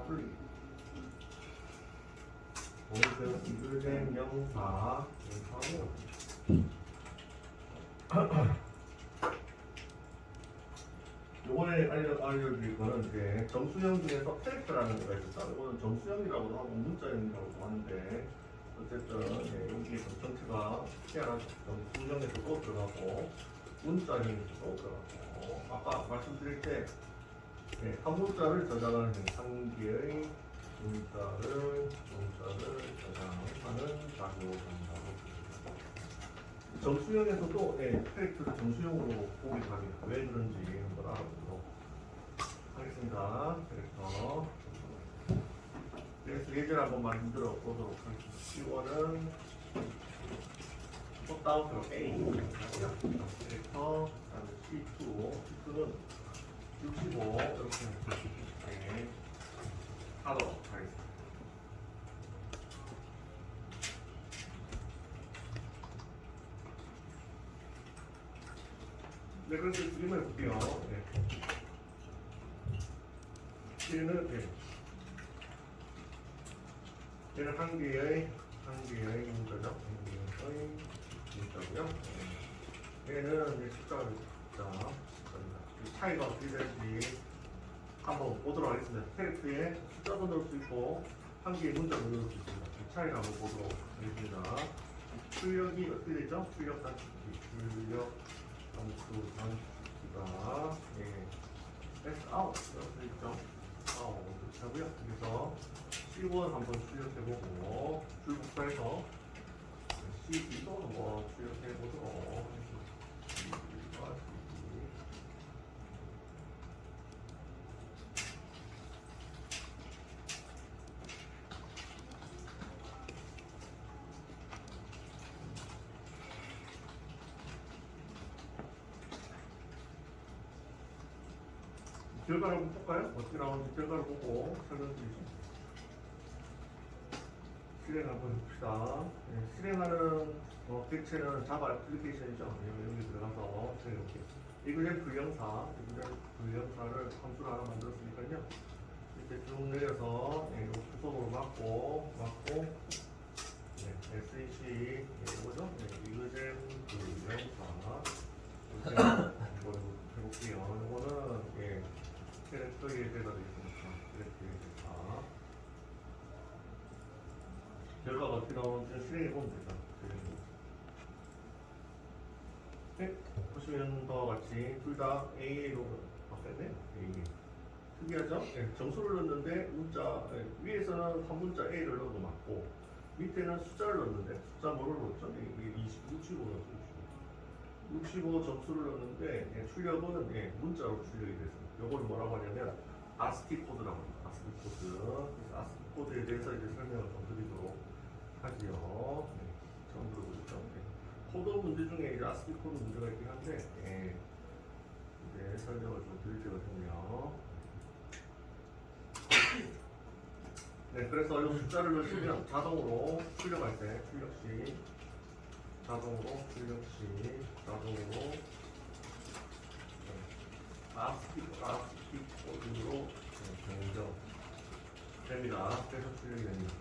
풀리기. 오늘은 이글잼 영사 요번에 알려드릴 거는 이제 정수형 중에서 캐릭터라는 거가 있었죠. 이거는 정수형이라고도 하고 문자형이라고도 하는데 어쨌든 여기에 전체가 희한한 정수형에서도 들어가고 문자형에서도 들어가고 아까 말씀드릴 때 한 문자를 저장하는 한 개의 문자를 저장하는 작업을 한다고. 정수형에서도 캐릭터를 정수형으로 보게 됩니다. 왜 그런지 한번 알아보도록 하겠습니다. 캐릭터. 그래서 예제를 한번 만들어 보도록 하겠습니다. C1은 톱다운표로 A 캐릭터, 그다음에 C2는 65 이렇게 하도록 하겠습니다. 네, 그래서 그림을 볼게요. 얘는 한 개의 문자죠. 한 개의 문자고요. 얘는 이제 숫자가 차이가 어떻게 될지 한번 보도록 하겠습니다. 캐릭터에 숫자도 넣을 수 있고 한 개의 문자도 넣을 수 있습니다. 이 차이를 한번 보도록 하겠습니다. 출력이 어떻게 되죠? 출력 단축키, 출력 단수 단축키가 S 아웃 이렇게 있죠. 아웃 이렇게 하고요. 그래서 C1 한번 출력해보고 줄부터해서 C2도 한번 출력해보도록 하겠습니다. 결과를 한번 볼까요? 어떻게 나오는지 결과를 보고 설명드리겠습니다. 실행 한번 해봅시다. 실행하는 객체는 자바 애플리케이션이죠. 여기 들어가서 이렇게 이글잼 불령사를 함수를 하나 만들었으니까요. 이렇게 쭉 내려서 주소로 막고 SEC 이거죠? 이글잼 불령사 이걸 해볼게요. 이거는 캐릭터 예제가 되겠습니다. 캐릭터 예제가 결과가 어떻게 나오는지 실행해 보면 되죠. 보시면 더 같이 둘 다 A로 바뀌었네. A. 특이하죠? 정수를 넣는데 위에서는 한 문자 A를 넣어도 맞고 밑에는 숫자를 넣는데 숫자 뭐를 넣었죠? 65 넣었죠. 65 점수를 넣었는데 출력은 문자로 출력이 됐습니다. 이걸 뭐라고 하냐면 ASCII 코드라고 합니다. ASCII 코드. 그래서 ASCII 코드에 대해서 이제 설명을 좀 드리도록 하지요. 처음 들어보셨죠? 코드 문제 중에 이제 ASCII 코드 문제가 있긴 한데 이제 설명을 좀 드릴 때거든요. 그래서 이 숫자를 넣으시면 자동으로 출력할 때 출력 시 자동으로 ASCII 코드로 변경됩니다. 그래서 출력이 됩니다.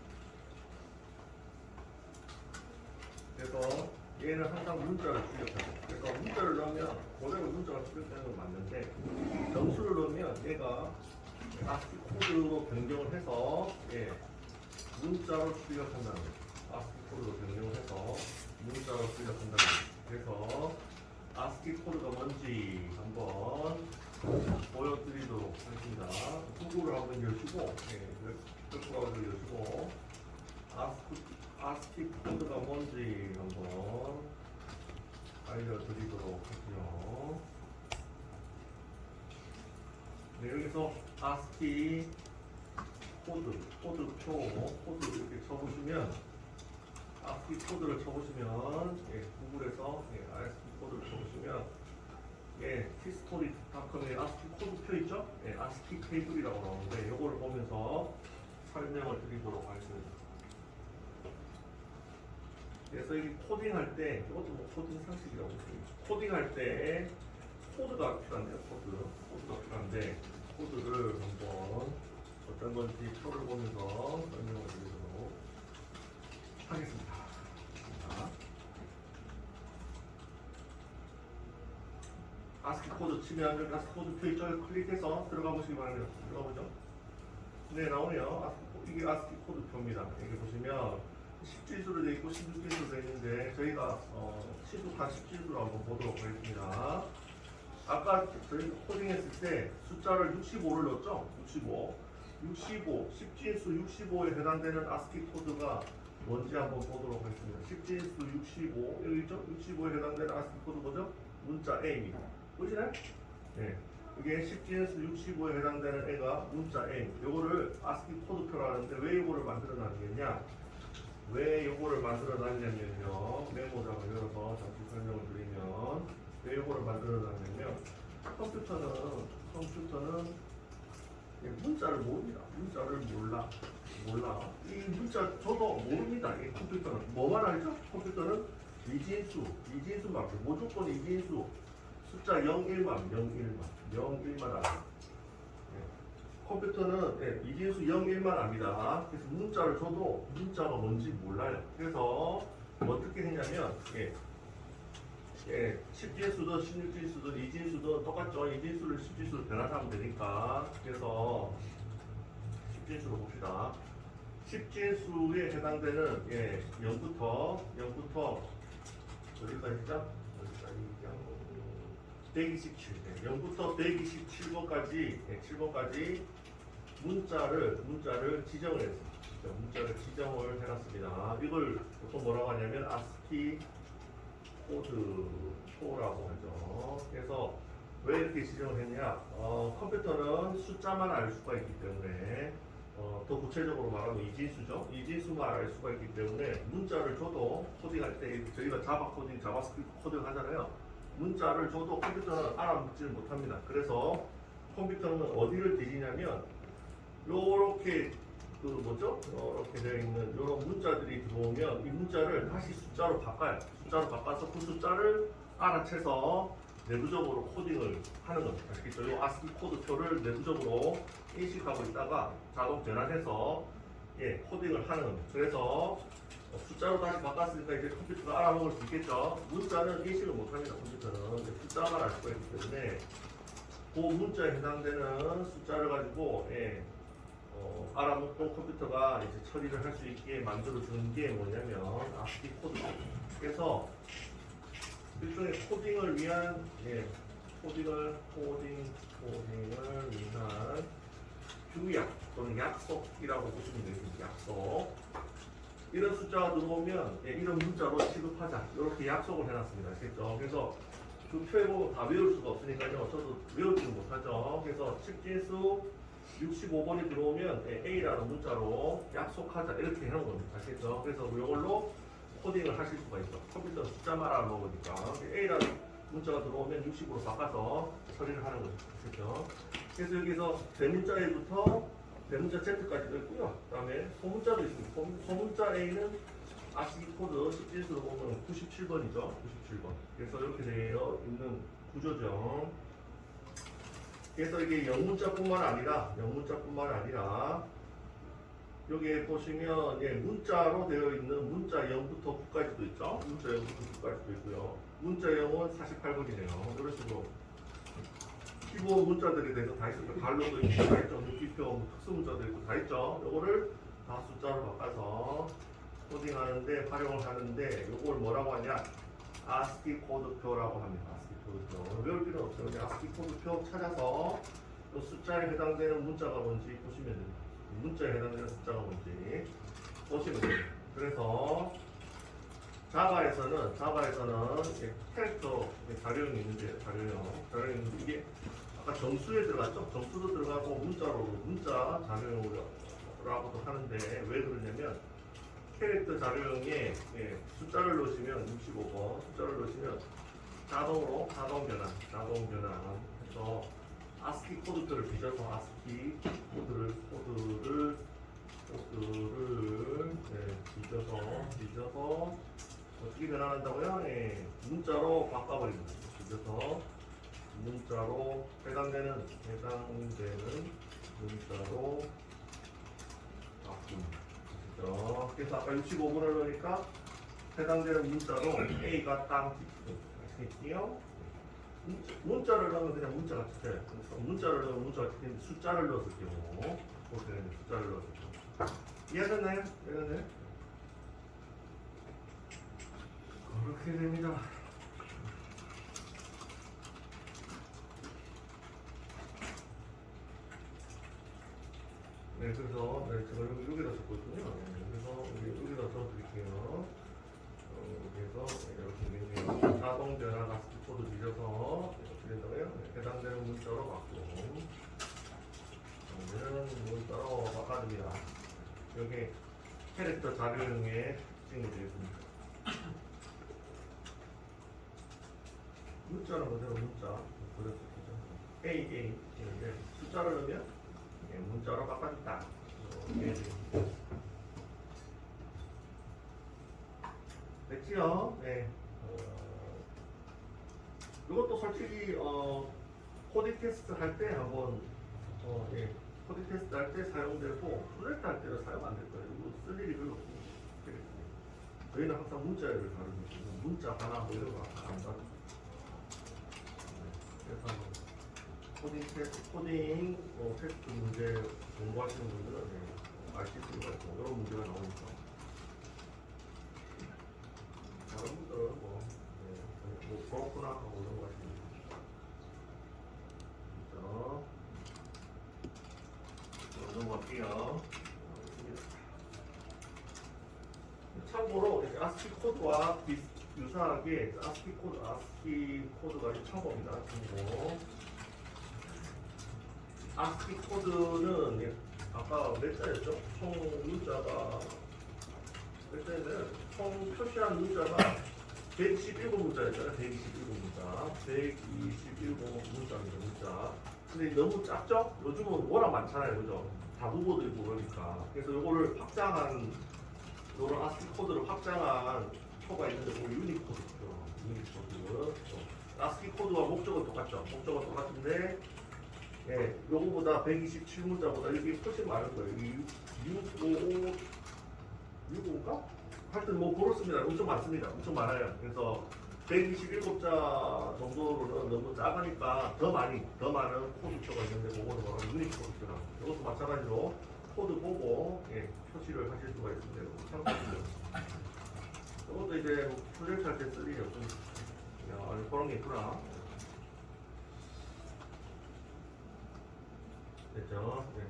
그래서 얘는 항상 문자를 출력하고 그래서 문자를 넣으면 그대로 문자가 출력되는 건 맞는데 점수를 넣으면 얘가 ASCII 코드로 변경을 해서 문자로 출력한다는 거예요. ASCII 코드로 변경을 해서 문자로 출력한다는 거예요. 그래서 ASCII 코드가 뭔지 한번 보여드리도록 하겠습니다. 구글을 한번 여시고 구글을 여시고 ASCII 코드가 뭔지 한번 알려드리도록 하고요. 여기서 ASCII 코드 이렇게 쳐보시면 ASCII 코드를 쳐보시면 구글에서 ASCII 코드를 쳐보시면 티스토리닷컴에 ASCII 코드표 있죠? ASCII 테이블이라고 나오는데 이거를 보면서 설명을 드리도록 하겠습니다. 그래서 이 코딩할 때 이것도 코딩 상식이라고 있습니다. 코딩할 때 코드가 필요한데요. 코드가 필요한데 코드를 한번 어떤 건지 표를 보면서 설명을 드리도록 하겠습니다. 자, ASCII 코드 치면 여기 ASCII 코드 표 이쪽에 클릭해서 들어가 보시기 바랍니다. 들어가 보죠. 네, 나오네요. 이게 ASCII 코드 표입니다. 여기 보시면 10지수로 되어 있고 16지수로 되어 있는데 저희가 시도 10지수로 한번 보도록 하겠습니다. 아까 저희가 코딩했을 때 숫자를 65를 넣었죠? 65, 10진수 65에 해당되는 ASCII 코드가 뭔지 한번 보도록 하겠습니다. 10진수 65, 여기 있죠? 65에 해당되는 ASCII 코드 뭐죠? 문자 A입니다. 보시나요? 네. 이게 10진수 65에 해당되는 애가 문자 A. 요거를 ASCII 코드표라는데 왜 요거를 만들어 놨겠냐? 왜 요거를 만들어 놨냐면요. 메모장을 열어서 잠시 설명을 드리면 왜 요거를 만들어 놨냐면 컴퓨터는 문자를 모릅니다. 문자를 몰라. 이 문자 저도 모릅니다. 이 컴퓨터는 뭐만 알죠? 컴퓨터는 이진수만 무조건 이진수 숫자 01만 알아요. 컴퓨터는 이진수 01만 압니다. 그래서 문자를 줘도 문자가 뭔지 몰라요. 그래서 어떻게 했냐면 10진수든 16진수든 이진수든 똑같죠. 이진수를 10진수로 변환하면 되니까. 그래서 10진수로 봅시다. 10진수에 해당되는 0부터 어디까지죠? 127. 0부터 127번까지 7번까지 문자를 지정을 했습니다. 문자를 지정을 해놨습니다. 이걸 보통 뭐라고 하냐면 ASCII 코드표라고 하죠. 그래서 왜 이렇게 지정을 했냐? 컴퓨터는 숫자만 알 수가 있기 때문에 더 구체적으로 말하면 이진수죠. 이진수만 알 수가 있기 때문에 문자를 줘도 코딩할 때 저희가 자바스크립트 코딩 하잖아요. 문자를 줘도 컴퓨터는 알아듣지를 못합니다. 그래서 컴퓨터는 어디를 뒤지냐면 요렇게 이렇게 되어 있는 이런 문자들이 들어오면 이 문자를 다시 숫자로 바꿔요. 숫자로 바꿔서 그 숫자를 알아채서 내부적으로 코딩을 하는 겁니다. 아시겠죠? 이 ASCII 코드표를 내부적으로 인식하고 있다가 자동 변환해서 코딩을 하는 겁니다. 그래서 숫자로 다시 바꿨으니까 이제 컴퓨터가 알아먹을 수 있겠죠. 문자는 인식을 못합니다. 컴퓨터는 숫자만 알 수가 있기 때문에 그 문자에 해당되는 숫자를 가지고 알아먹고 컴퓨터가 이제 처리를 할 수 있게 만들어주는 게 뭐냐면 ASCII 코드. 그래서 일종의 코딩을 위한 코딩을 위한 규약 또는 약속이라고 보시면 되겠습니다. 약속. 이런 숫자가 들어오면 이런 문자로 취급하자 이렇게 약속을 해놨습니다. 아시겠죠? 그래서 그 표에 보면 다 외울 수가 없으니까요. 저도 외우지는 못하죠. 그래서 10진수 65번이 들어오면 A라는 문자로 약속하자 이렇게 해놓은 겁니다. 아시겠죠? 그래서 이걸로 코딩을 하실 수가 있죠. 컴퓨터는 숫자만 알아먹으니까 A라는 문자가 들어오면 60으로 바꿔서 처리를 하는 거죠. 아시겠죠? 그래서 여기서 대문자에부터 대문자 Z까지도 있고요. 그 다음에 소문자도 있습니다. 소문자 A는 ASCII 코드 10진수로 보면 97번이죠. 97번. 그래서 이렇게 되어 있는 구조죠. 그래서 이게 영문자뿐만 아니라 여기에 보시면 문자로 되어 있는 문자 0부터 9까지도 있죠. 문자 0부터 9까지도 있고요. 문자 0은 48번이네요. 이런 식으로 기본 문자들에 대해서 다 있어요. 갈로도 있고 다 있죠. 느낌표 특수 문자도 있고 다 있죠. 요거를 다 숫자로 바꿔서 코딩하는데 활용을 하는데 요걸 뭐라고 하냐? ASCII 코드표라고 합니다. ASCII 코드표. 외울 필요는 없어요. 그냥 ASCII 코드표 찾아서 또 숫자에 해당되는 문자가 뭔지 보시면 됩니다. 문자에 해당되는 숫자가 뭔지 보시면 됩니다. 그래서 자바에서는 캐릭터 자료형이 있는데 자료형이 있는데 이게 아까 정수에 들어갔죠? 정수도 들어가고 문자 자료형이라고도 하는데 왜 그러냐면 캐릭터 자료형에 숫자를 넣으시면 65번 숫자를 넣으시면 자동 변환 해서 ASCII 코드표를 빚어서 ASCII 코드를 빚어서 어떻게 변환한다고요? 문자로 바꿔버립니다. 빚어서 문자로 해당되는 문자로 아시죠? 그래서 아까 65분을 넣으니까 해당되는 문자로 A가 땅 아시겠지요? 문자를 넣으면 그냥 문자가 찍혀요. 그래서 문자를 넣으면 문자가 찍히는데 숫자를 넣었을 경우 그렇게 되는 숫자를 넣었을 경우 이해하셨나요? 이해하셨나요? 그렇게 됩니다. 네, 그래서 제가 여기다 썼거든요. 그래서 여기다 써드릴게요. 그래서 이렇게 되네요. 자동 변화 가스키 코드 뒤져서 어떻게 된다고요? 해당되는 문자로 바꾸고 해당되는 문자로 바꿔줍니다. 여기 캐릭터 자료용에 찍는 되겠습니다. 문자는 그대로 문자 그대로 쓰죠. A 이런데 숫자를 넣으면 문자로 바꿔준다. 됐지요? 네. 이것도 솔직히 코딩 테스트 할 때 한번 예, 코딩 테스트 할 때 사용되고 프로젝트 할 때는 사용 안 될 거예요. 이거 쓸 일이 별로 없고 저희는 항상 문자를 다루니까 문자 하나 뭐 이런 거 안 다루고 그래서 코딩 테스트 문제 공부하시는 분들은 아실 수가 있고 이런 문제가 나오니까 다른 분들은 그렇구나 하고 이런 거 하시면 그렇죠. 넘어갈게요. 참고로 ASCII 코드와 유사하게 ASCII 코드가 참고입니다. 참고. ASCII 코드는 아까 몇 자였죠? 총 문자가 몇 자였나요? 총 표시한 문자가 127문자였잖아요. 127문자. 127문자입니다. 문자. 근데 너무 작죠? 요즘은 워낙 많잖아요. 그죠? 다 후보들이고 그러니까. 그래서 요거를 확장한 요런 ASCII 코드를 확장한 표가 있는데 그거 유니코드죠. 유니코드. ASCII 코드와 목적은 똑같죠. 목적은 똑같은데 예, 요거보다 127문자보다 이게 훨씬 많은 거예요. 655인가? 하여튼 뭐 그렇습니다. 엄청 많습니다. 엄청 많아요. 그래서 127자 정도로는 너무 작으니까 더 많은 코드표가 있는데 그거는 바로 유니코드라고. 이것도 마찬가지로 코드 보고 표시를 하실 수가 있습니다. 참고하시죠. 이것도 이제 프로젝트 할 때 쓸 일이 없으니까. 야, 그런 게 있구나. 됐죠? 네.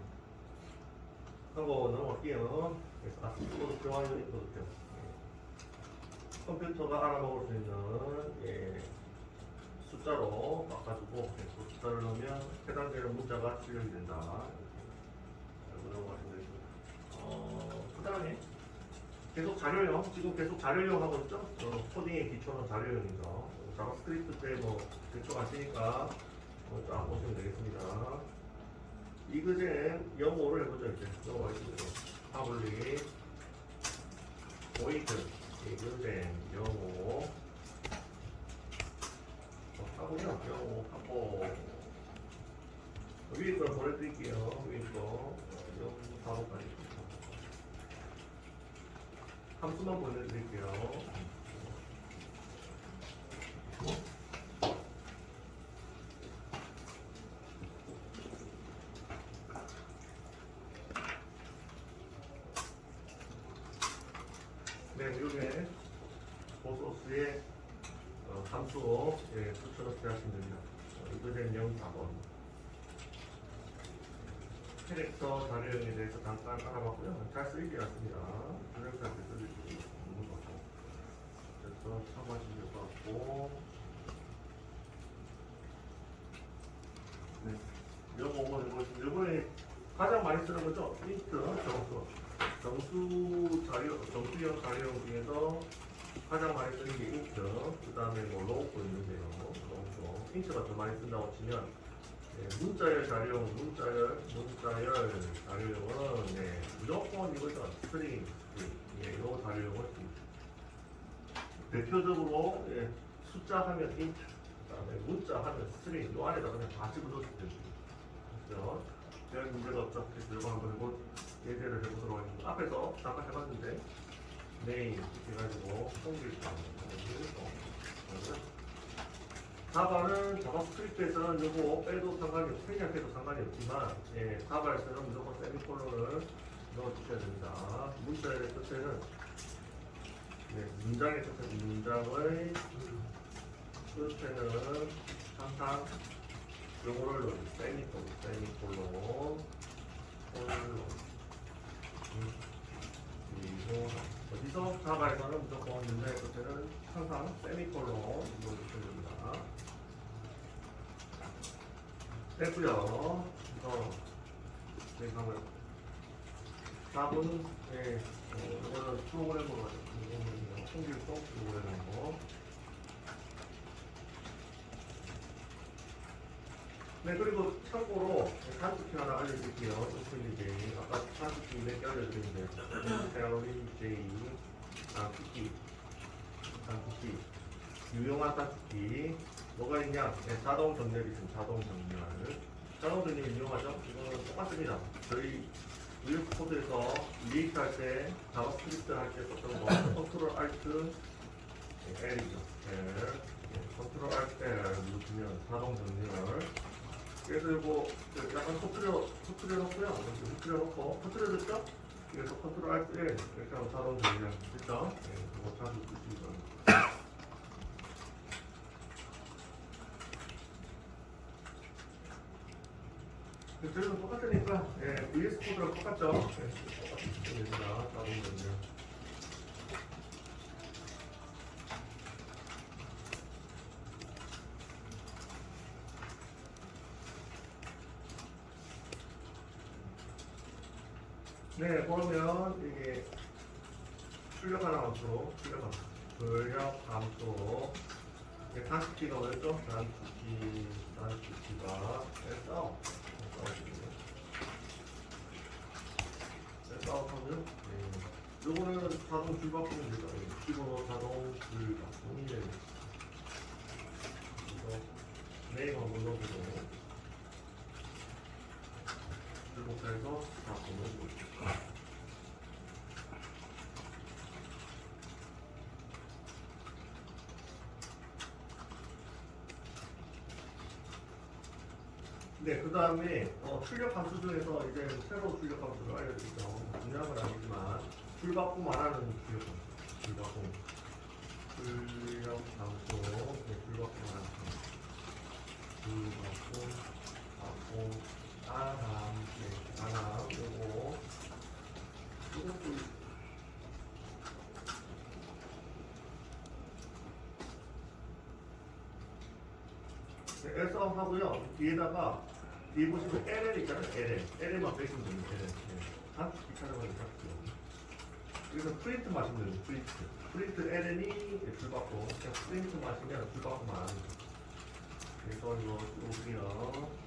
하고 넘어갈게요. 그래서 ASCII 코드표와 유니코드표. 컴퓨터가 알아먹을 수 있는 숫자로 바꿔주고 그 숫자를 넣으면 해당되는 문자가 출력이 된다. 알고 넘어가시면 되겠습니다. 그 다음에 계속 자료용, 지금 계속 자료용 하고 있죠? 코딩의 기초는 자료용이죠. 자바스크립트 때 대충 아시니까 쫙 보시면 되겠습니다. 이그젠 영어를 해보죠. 이제 넘어가겠습니다. 파블릭 보이드 이그젠 영어 하고요. 영어 하고 위에 걸 보내드릴게요. 위에 거 영어 바로까지 함수만 보내드릴게요. 네, 이게 보소스의 함수 붙여넣기 하시면 됩니다. 이거는 0.4번 캐릭터 자료형에 대해서 잠깐 알아봤고요. 잘 쓰이지 않습니다. 조력자한테 쓰실 수 있는 거고 그래서 참고하시면 될 것 같고 네, 이번에 가장 많이 쓰는 거죠. 인트 정수형 자료형 중에서 가장 많이 쓰는 게 인트, 그 다음에 로우도 있는데요. 로우도 인트가 더 많이 쓴다고 치면 문자열 자료형, 문자열 자료형은 무조건 이거죠. 스트링, 이 자료형을 대표적으로 숫자 하면 인트, 그 다음에 문자 하면 스트링, 이 안에다 그냥 다 집어넣을 수 있습니다. 그렇죠? 별 문제가 없죠. 그래서 이거 한번 해볼 예제를 해보도록 하겠습니다. 앞에서 잠깐 해봤는데 네임 이렇게 해가지고 통일성 자바는 자바스크립트에서는 요거 빼도 상관이 없고 생략해도 상관이 없지만 자바에서는 무조건 세미콜론을 넣어주셔야 됩니다. 문자의 끝에는 문장의 끝에 문장의 끝에는 항상 요거를 넣어주세요. 세미콜론 그리고 어디서 자바에서는 무조건 문장의 끝에는 항상 세미콜론 넣어주셔야 됩니다. 됐고요. 그래서 답은 이거는 프로그램으로 가죠. 이거는 통일성 프로그램으로. 네, 그리고 참고로 산수키 하나 알려드릴게요. 오픈리제이 아까 산수키 몇 개 알려드렸는데 테러린 제이 산수키 유용한 산수키 뭐가 있냐? 자동 정렬이 있습니다. 자동 정렬. 자동 정렬 유용하죠? 이거는 똑같습니다. 저희 우유 코드에서 리액트 할 때 자바스크립트 할 때 썼던 거 컨트롤 알트 L이죠. 컨트롤 알트 L 누르면 자동 정렬. 그래서 이거 약간 터트려 놓고요. 터트려졌죠? 그래서 컨트롤 알트 L 이렇게 하면 자동 정렬 됐죠? 그거 자주 쓰시기 바랍니다. 저희도 똑같으니까 VS 코드랑 똑같죠? 똑같습니다. 자동 정렬. 네, 그러면 이게 출력하는 함수, 출력 함수, 단축키가 뭐였죠? 단축키가 싸움하고요. 요거는 자동 줄바꿈입니다. 기본 자동 줄바꿈이에요. 그래서 네임 한번 넣어보고 줄복사해서 바꾸는 거죠. 네, 그 다음에 출력 함수 중에서 이제 새로 출력 함수를 알려드리죠. 중요한 건 아니지만 줄바꿈 안 하는 출력 함수. 줄바꿈 함수. 네, 줄바꿈 안 하는 함수. 줄바꿈, 아람, 요거. L싸움 하고요. 뒤에 보시면 LL 있잖아요. LL만 빼시면 됩니다. LL. 단축키 촬영하는 단축키. 그래서 프린트 마시면 돼요. 프린트 LN이 줄바꿈. 그냥 프린트 마시면 줄바꿈만 안 합니다. 그래서 이거 띄우고요.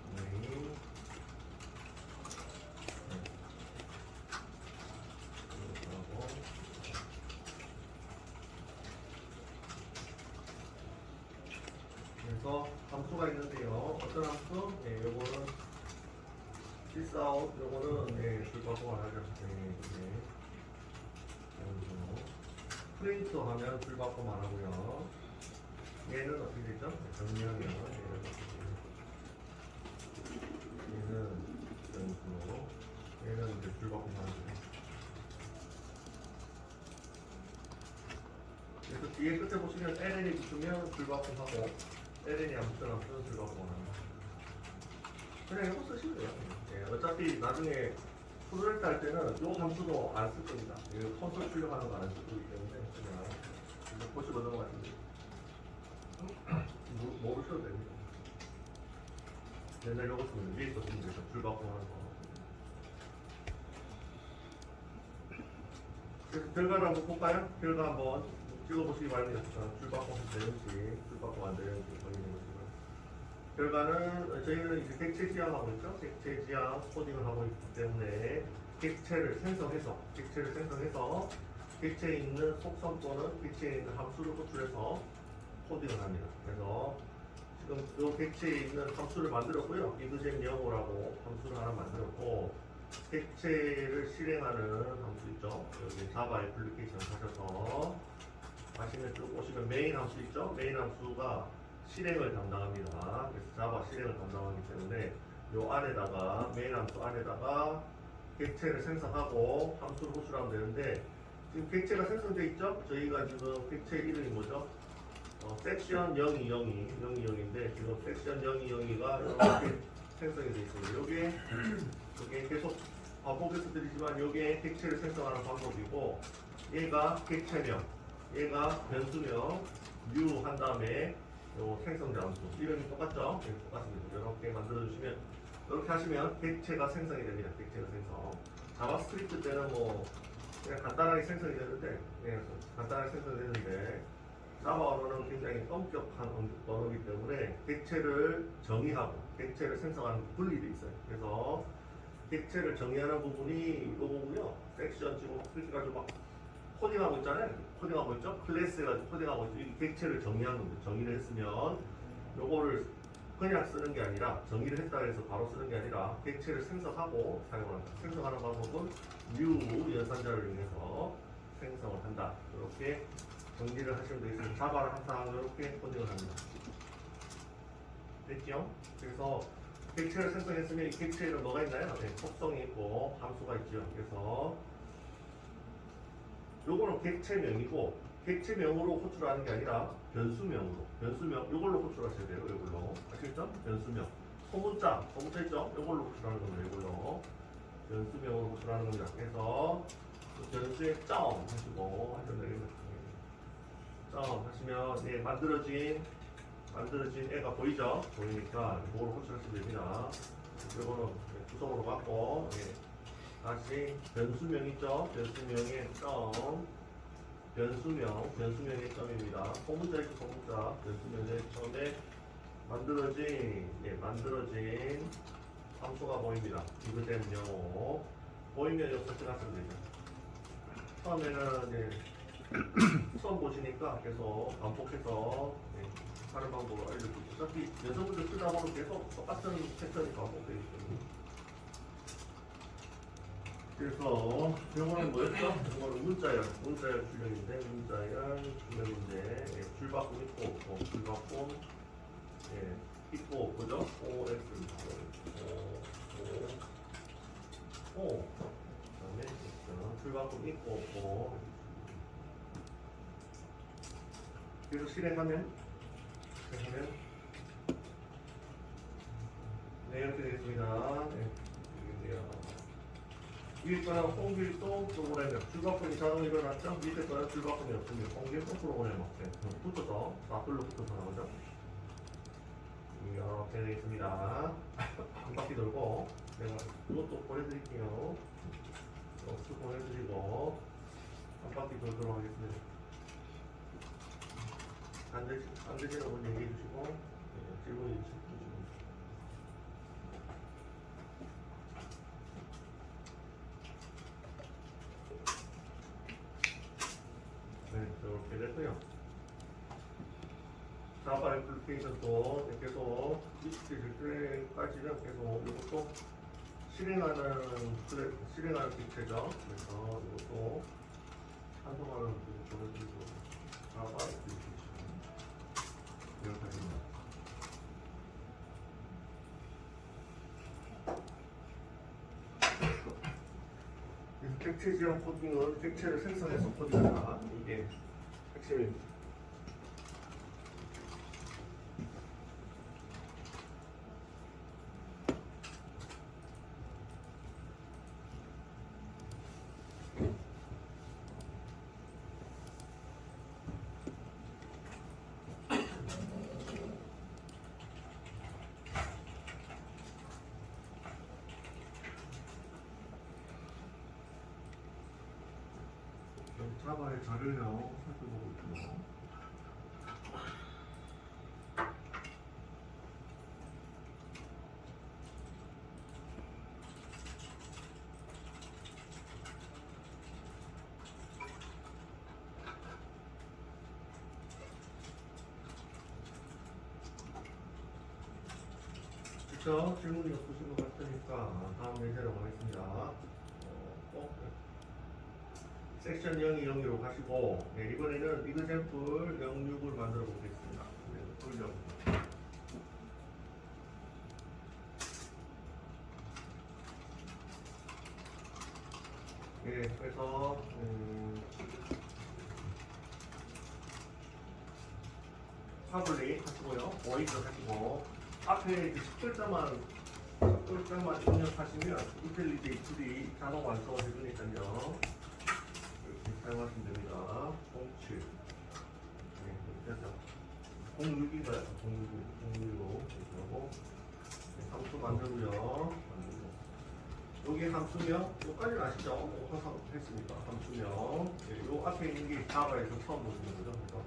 그래서 함수가 있는데요. 어떤 함수? 요거는 sysout, 요거는 줄바꿈 안 하죠. 프린트 하면 줄바꿈 안 하고요. 얘는 어떻게 되죠? 정리하면 얘는 연수로, 얘는 이제 줄바꿈 안 하죠. 그래서 뒤에 끝에 보시면 LN이 붙으면 줄바꿈하고 LN이 안 붙으면 줄바꿈 안 합니다. 그냥 이거 쓰시면 돼요. 어차피 나중에 프로젝트 할 때는 이 함수도 안 쓸 겁니다. 콘솔 출력하는 거 안 쓸 거기 때문에 그냥 이거 보시고 넘어가시면 돼요. 모르셔도 됩니다. 옛날 요거 쓰면 위에 있었으면 되죠. 줄바꿈 하는 거. 그래서 결과를 한번 볼까요? 결과 한번 찍어보시기 바랍니다. 줄바꿈 되는지, 줄바꿈 안 되는지 확인해 보시고요. 결과는 저희는 이제 객체 지향하고 있죠. 객체 지향 코딩을 하고 있기 때문에 객체를 생성해서 객체에 있는 속성 또는 객체에 있는 함수를 호출해서 코딩을 합니다. 그래서 지금 이 객체에 있는 함수를 만들었고요. 이그잼 영어라고 함수를 하나 만들었고 객체를 실행하는 함수 있죠. 여기 자바 애플리케이션 하셔서 하시면 쭉 보시면 메인 함수 있죠. 메인 함수가 실행을 담당합니다. 그래서 자바 실행을 담당하기 때문에 요 안에다가 메인 함수 안에다가 객체를 생성하고 함수를 호출하면 되는데 지금 객체가 생성되어 있죠. 저희가 지금 객체 이름이 뭐죠? 섹션 0202인데 지금 섹션 0202가 이렇게 생성이 되어 있습니다. 요게 계속 반복해서 드리지만 요게 객체를 생성하는 방법이고 얘가 객체명, 얘가 변수명, new 한 다음에 요 생성자 함수 이름이 똑같죠? 네, 똑같습니다. 이렇게 만들어주시면 이렇게 하시면 객체가 생성이 됩니다. 객체가 생성. 자바스크립트 때는 뭐 그냥 간단하게 생성이 되는데 간단하게 생성이 되는데 자바 언어는 굉장히 엄격한 언어이기 때문에 객체를 정의하고 객체를 생성하는 분리돼 있어요. 그래서 객체를 정의하는 부분이 이거고요. 섹션 지금 그렇게 가지고 막 코딩하고 있잖아요. 코딩하고 있죠. 클래스 해가지고 코딩하고 있죠. 이 객체를 정의하는 겁니다. 정의를 했으면 요거를 그냥 쓰는 게 아니라 정의를 했다 해서 바로 쓰는 게 아니라 객체를 생성하고 사용한다. 생성하는 방법은 new 연산자를 이용해서 생성을 한다. 이렇게 정리를 하시면 되겠습니다. 자바를 항상 이렇게 코딩을 합니다. 됐죠? 그래서 객체를 생성했으면 이 객체에는 뭐가 있나요? 네, 속성이 있고 함수가 있죠. 그래서 요거는 객체명이고 객체명으로 호출하는 게 아니라 변수명 요걸로 호출하셔야 돼요. 요걸로 아시겠죠? 변수명 소문자 있죠? 요걸로 호출하는 겁니다. 요걸로 변수명으로 호출하는 겁니다. 그래서 그 변수에 점 하시고 하시면 되겠습니다. 점 하시면 예, 만들어진 애가 보이죠? 보이니까 이거로 호출하시면 됩니다. 이거는 구성으로 갖고 예. 다시 변수명 있죠? 변수명의 점 변수명의 점입니다. 소문자 있죠? 소문자 변수명의 점에 만들어진 함수가 보입니다. 비교된 영어 보이면 여기서 들어가시면 되죠. 처음에는 이제 처음 보시니까 계속 반복해서 하는 방법을 알려드리고 어차피 연습문제 쓰다 보면 계속 똑같은 패턴이 반복되기 때문에 그래서 이거는 뭐였죠? 이거는 문자열 출력인데 출력인데 줄바꿈 있고 없고 줄바꿈 있고 없고죠? OX O 그다음에 줄바꿈 있고 없고 그래서 실행하면 네 이렇게 되겠습니다. 네, 위에 거는 홍길동 프로그램이요. 줄바꿈이 자동 일어났죠? 밑에 거는 줄바꿈이 없습니다. 홍길동 프로그램 없어요. 붙어서 나돌로 붙어서 나오죠. 이렇게 되어 있습니다. 한 바퀴 돌고 내가 이것도 보내드릴게요. 이것도 보내드리고 한 바퀴 돌도록 하겠습니다. 안 되시는 분 얘기해 주시고 질문해 주시고 네, 이렇게 됐고요. 자바 애플리케이션도 계속 익숙해질 때까지는 계속 이것도 실행하는 객체죠. 그래서 이것도 한동안은 보내드리고 자바 애플리케이션 이렇게 됩니다. 객체 지향 코딩은 객체를 생성해서 코딩한다. 이게 핵심입니다. 자바의 자료형 살펴보고 있고요. 그쵸? 질문이 없으신 것 같으니까 다음 예제로 가겠습니다. 섹션 0이 0으로 가시고 네, 이번에는 example 06을 만들어 보겠습니다. 네, 돌려. 예, 그래서 파블릭 하시고요. 보이드 하시고 앞에 10글자만 입력하시면 인텔리지 X3 자동 완성을 해주니까요. 이렇게 사용하시면 됩니다. 07 네, 됐죠. 06인가요? 06으로 하고 함수 만들고요. 여기 함수명, 여기까지는 아시죠? 항상 했으니까 함수명. 예, 요 앞에 있는 게 자바에서 처음 보시는 거죠. 그래서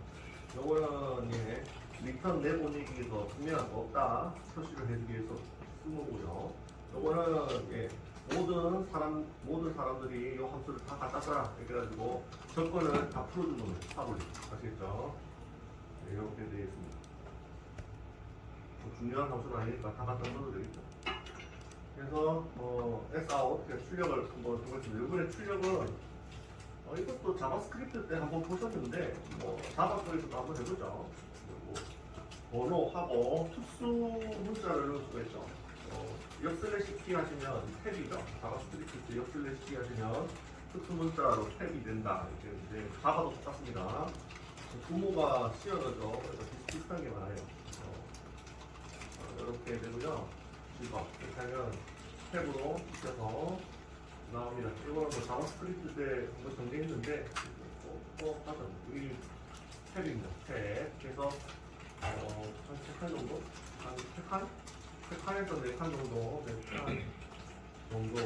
요거는 예, 리턴 내보내기가 없으면 없다 표시를 해주기 위해서 쓴 거고요. 요거는 예, 모든 사람들이 요 함수를 다 갖다 써라 이렇게 해가지고 조건을 다 풀어준 겁니다. 파블릭 아시겠죠? 네, 이렇게 되어 있습니다. 중요한 함수는 아니니까 다 갖다 써도 되겠죠. 그래서 Sout 출력을 한번 해보겠습니다. 이번에 출력은 이것도 자바스크립트 때 한번 보셨는데 자바스크립트도 한번 해보죠. 그리고 번호하고 특수 문자를 넣을 수가 있죠. 역슬래시 키 하시면 탭이죠. 자바스크립트 때 역슬래시 키 하시면 특수 문자로 탭이 된다. 이렇게 이제 자바도 똑같습니다. 부모가 씌어넣죠. 그래서 비슷비슷한 게 많아요. 이렇게 되고요. 이거 이렇게 하면 탭으로 붙여서 나옵니다. 이거는 뭐 자바스크립트 때 한번 정리했는데 또 하죠. 여기 탭입니다. 탭. 그래서 한 3칸 정도? 한 3칸? 3칸에서 4칸 정도, 4칸 정도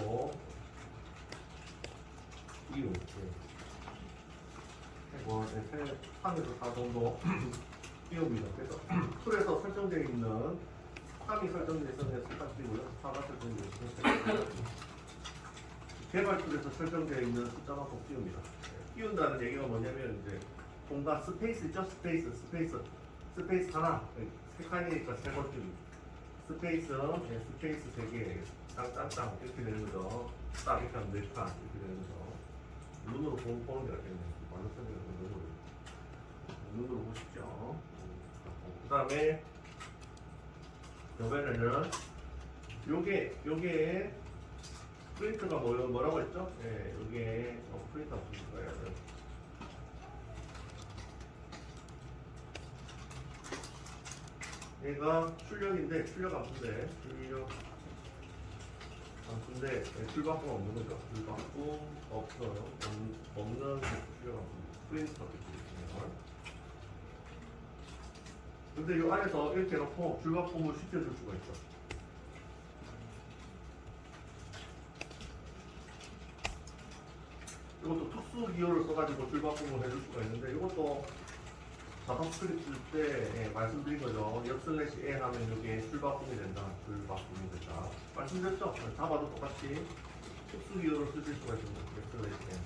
이유. 뭐, 3에서 4 정도 띄웁니다. 그래서 툴에서 설정되어 있는 3이 설정되어 있는 숫자 띄고요. 4가 설정되어 있는 숫자 띄고요. 개발 툴에서 설정되어 있는 숫자만큼 띄웁니다. 띄운다는 얘기가 뭐냐면 이제 공간 스페이스 있죠? 스페이스 하나, 세 칸이니까 세 번 띄웁니다. 스페이스 3개, 땅땅땅 이렇게 되는 거죠. 딱 이렇게 하면 4칸 이렇게 되는 거죠. 눈으로 보는 게 낫겠네요. 완전 설명을 눈으로 보십시오. 그 다음에 요번에는 요게 프린트가 뭐라고 했죠? 예, 요게 프린트가 무슨 거예요? 얘가 출력인데 출력 암수인데 출력암수가 없는 거죠. 출력암수 없어요. 없는 출력 암수 프린트가 되거든요. 근데 이 안에서 이렇게 해놓고 줄바꿈을 시켜줄 수가 있죠. 이것도 특수 기호를 써가지고 줄바꿈을 해줄 수가 있는데 이것도 자바스크립트 때 말씀드린 거죠. 역슬래시 A 하면 이게 줄바꿈이 된다. 줄바꿈이 된다. 말씀드렸죠? 자바도 똑같이 특수 기호를 쓰실 수가 있습니다. 역슬래시 A.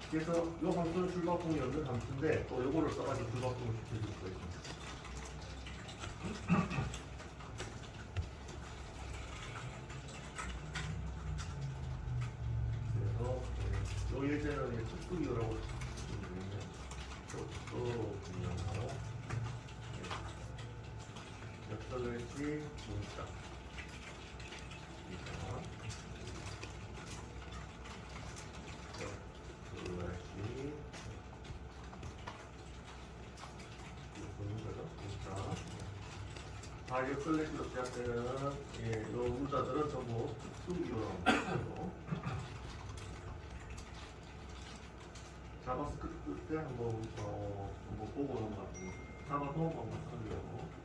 그래서 이 함수는 줄바꿈이 없는 함수인데 또 이거를 써가지고 줄바꿈을 시켜줄 수가 있습니다. 그래서 이 예제는 특수 기호라고 또 분명하고 역설레시 문자 역설레시 문자 다 역설레시로 시작되는 이 문자들은 전부 특수기호라고 합니다. 자바스크립트 때 한번 보고 넘어가고 자바도 한번 마찬가지고